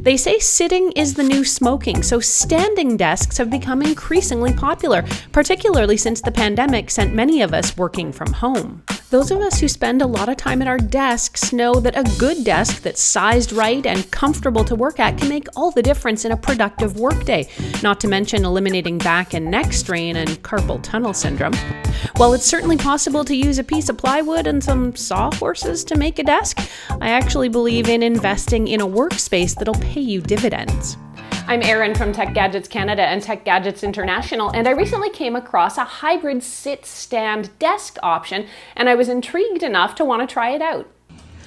They say sitting is the new smoking, so standing desks have become increasingly popular, particularly since the pandemic sent many of us working from home. Those of us who spend a lot of time at our desks know that a good desk that's sized right and comfortable to work at can make all the difference in a productive workday, not to mention eliminating back and neck strain and carpal tunnel syndrome. While it's certainly possible to use a piece of plywood and some sawhorses to make a desk, I actually believe in investing in a workspace that'll pay you dividends. I'm Erin from Tech Gadgets Canada and Tech Gadgets International, and I recently came across a hybrid sit-stand desk option, and I was intrigued enough to want to try it out.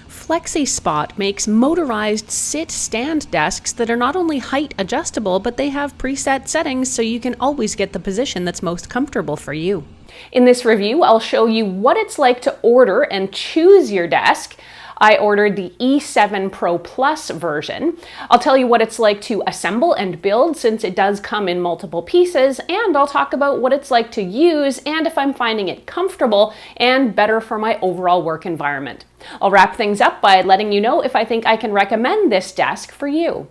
FlexiSpot makes motorized sit-stand desks that are not only height adjustable, but they have preset settings so you can always get the position that's most comfortable for you. In this review, I'll show you what it's like to order and choose your desk. I ordered the E7 Pro Plus version. I'll tell you what it's like to assemble and build since it does come in multiple pieces, and I'll talk about what it's like to use and if I'm finding it comfortable and better for my overall work environment. I'll wrap things up by letting you know if I think I can recommend this desk for you.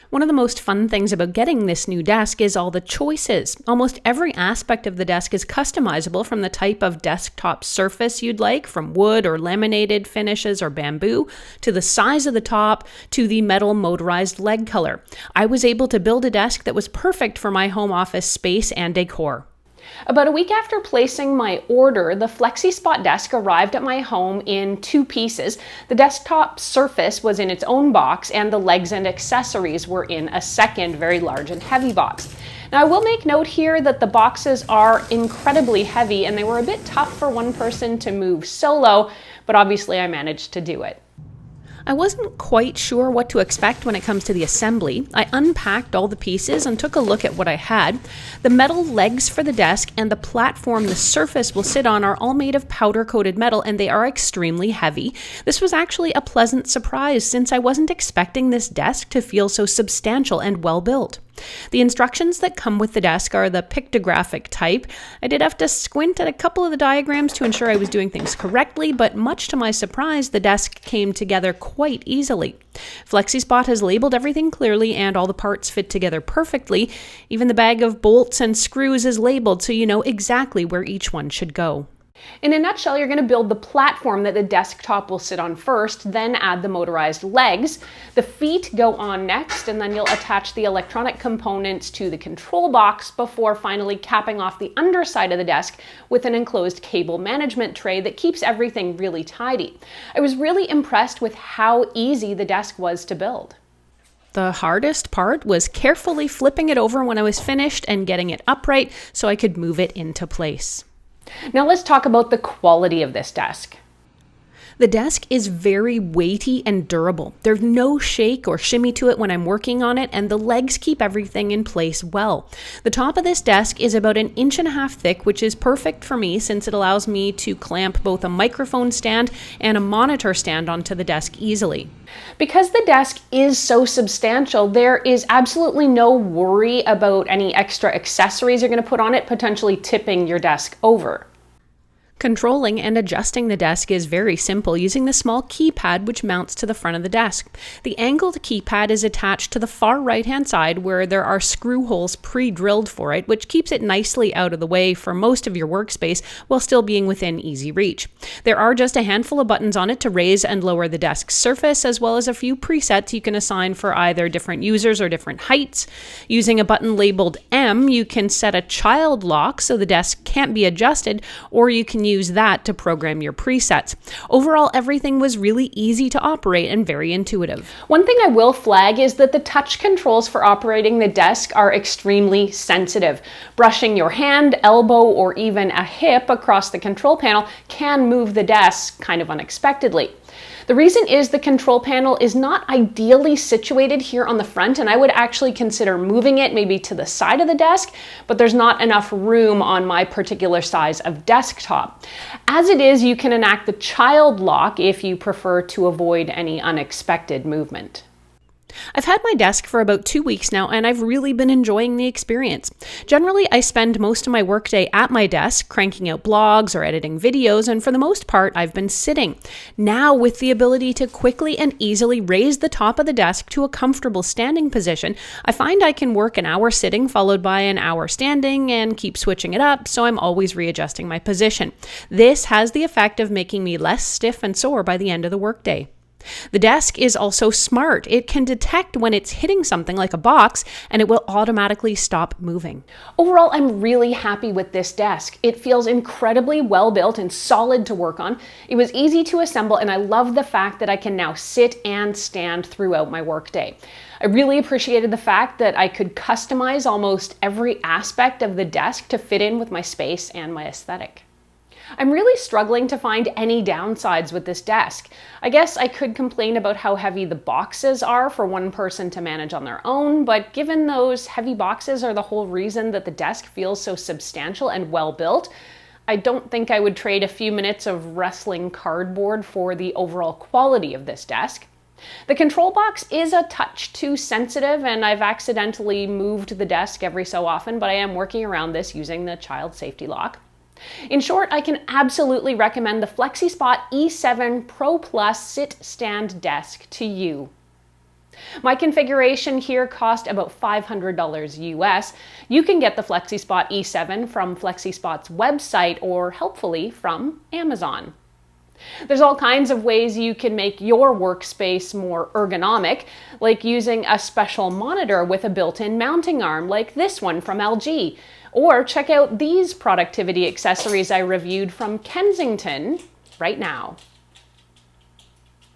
One of the most fun things about getting this new desk is all the choices. Almost every aspect of the desk is customizable, from the type of desktop surface you'd like, from wood or laminated finishes or bamboo, to the size of the top, to the metal motorized leg color. I was able to build a desk that was perfect for my home office space and decor. About a week after placing my order, the FlexiSpot desk arrived at my home in 2 pieces. The desktop surface was in its own box, and the legs and accessories were in a second, very large and heavy box. Now, I will make note here that the boxes are incredibly heavy, and they were a bit tough for one person to move solo, but obviously I managed to do it. I wasn't quite sure what to expect when it comes to the assembly. I unpacked all the pieces and took a look at what I had. The metal legs for the desk and the platform the surface will sit on are all made of powder-coated metal, and they are extremely heavy. This was actually a pleasant surprise since I wasn't expecting this desk to feel so substantial and well-built. The instructions that come with the desk are the pictographic type. I did have to squint at a couple of the diagrams to ensure I was doing things correctly, but much to my surprise, the desk came together quite easily. FlexiSpot has labeled everything clearly and all the parts fit together perfectly. Even the bag of bolts and screws is labeled so you know exactly where each one should go. In a nutshell, you're going to build the platform that the desktop will sit on first, then add the motorized legs. The feet go on next, and then you'll attach the electronic components to the control box before finally capping off the underside of the desk with an enclosed cable management tray that keeps everything really tidy. I was really impressed with how easy the desk was to build. The hardest part was carefully flipping it over when I was finished and getting it upright so I could move it into place. Now let's talk about the quality of this desk. The desk is very weighty and durable. There's no shake or shimmy to it when I'm working on it, and the legs keep everything in place well. The top of this desk is about 1.5 inches thick, which is perfect for me since it allows me to clamp both a microphone stand and a monitor stand onto the desk easily. Because the desk is so substantial, there is absolutely no worry about any extra accessories you're going to put on it potentially tipping your desk over. Controlling and adjusting the desk is very simple using the small keypad which mounts to the front of the desk. The angled keypad is attached to the far right-hand side where there are screw holes pre-drilled for it, which keeps it nicely out of the way for most of your workspace while still being within easy reach. There are just a handful of buttons on it to raise and lower the desk surface, as well as a few presets you can assign for either different users or different heights. Using a button labeled M, you can set a child lock so the desk can't be adjusted, or you can use that to program your presets. Overall, everything was really easy to operate and very intuitive. One thing I will flag is that the touch controls for operating the desk are extremely sensitive. Brushing your hand, elbow, or even a hip across the control panel can move the desk kind of unexpectedly. The reason is the control panel is not ideally situated here on the front, and I would actually consider moving it maybe to the side of the desk, but there's not enough room on my particular size of desktop. As it is, you can enact the child lock if you prefer to avoid any unexpected movement. I've had my desk for about 2 weeks now, and I've really been enjoying the experience. Generally, I spend most of my workday at my desk, cranking out blogs or editing videos, and for the most part, I've been sitting. Now, with the ability to quickly and easily raise the top of the desk to a comfortable standing position, I find I can work an hour sitting followed by an hour standing and keep switching it up, so I'm always readjusting my position. This has the effect of making me less stiff and sore by the end of the workday. The desk is also smart. It can detect when it's hitting something like a box, and it will automatically stop moving. Overall, I'm really happy with this desk. It feels incredibly well built and solid to work on. It was easy to assemble, and I love the fact that I can now sit and stand throughout my workday. I really appreciated the fact that I could customize almost every aspect of the desk to fit in with my space and my aesthetic. I'm really struggling to find any downsides with this desk. I guess I could complain about how heavy the boxes are for one person to manage on their own, but given those heavy boxes are the whole reason that the desk feels so substantial and well built, I don't think I would trade a few minutes of wrestling cardboard for the overall quality of this desk. The control box is a touch too sensitive, and I've accidentally moved the desk every so often, but I am working around this using the child safety lock. In short, I can absolutely recommend the FlexiSpot E7 Pro Plus Sit Stand Desk to you. My configuration here cost about $500 US. You can get the FlexiSpot E7 from FlexiSpot's website or, helpfully, from Amazon. There's all kinds of ways you can make your workspace more ergonomic, like using a special monitor with a built-in mounting arm like this one from LG. Or check out these productivity accessories I reviewed from Kensington right now.